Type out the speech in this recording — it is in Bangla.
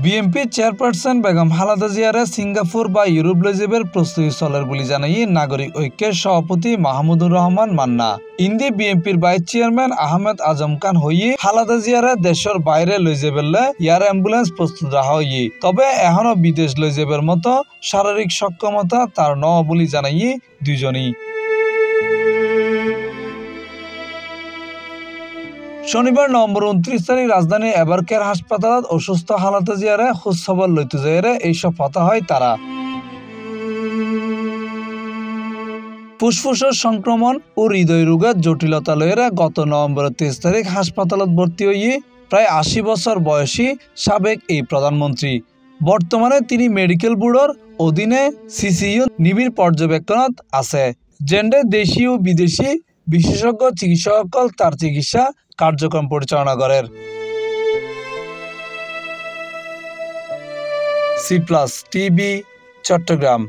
বিএনপি চেয়ারপারসন বেগম খালেদা জিয়ারে সিঙ্গাপুর বা ইউরোপ লই যাবার প্রস্তুতি চলের বলে জানাই নাগরিক ঐক্যের সভাপতি মাহমুদুর রহমান মান্না। ইন্দি বিএনপির ভাইস চেয়ারম্যান আহমেদ আজম খান হইয়ে খালেদা জিয়ারে দেশের বাইরে লই যাবেলে এয়ার অ্যাম্বুলেন্স প্রস্তুত রাখা হইয়ে, তবে এখনো বিদেশ লই যাবার মতো শারীরিক সক্ষমতা তার ন বলে জানাই দুইজনই। শনিবার নভেম্বর 29 তারিখ রাজধানীর এভারকেয়ার হাসপাতালত অসুস্থ খালেদা জিয়ারে খোঁজ খবর লইতে যাইরে এইসব কথা হয় তারা। ফুসফুসের সংক্রমণ ও হৃদয় রোগের জটিলতা লইরে গত নভেম্বর 23 তারিখ হাসপাতালত ভর্তি হইয়ে প্রায় 80 বছর বয়সী সাবেক এই প্রধানমন্ত্রী বর্তমানে তিনি মেডিকেল বোর্ডের অধীনে সিসিইউ নিবিড় পর্যবেক্ষণত আছে, যেন্ডে দেশি ও বিদেশি বিশেষজ্ঞ চিকিৎসকসকল তার চিকিৎসা কার্যক্রম পরিচালনা করেন। C+ TV, Chittagong.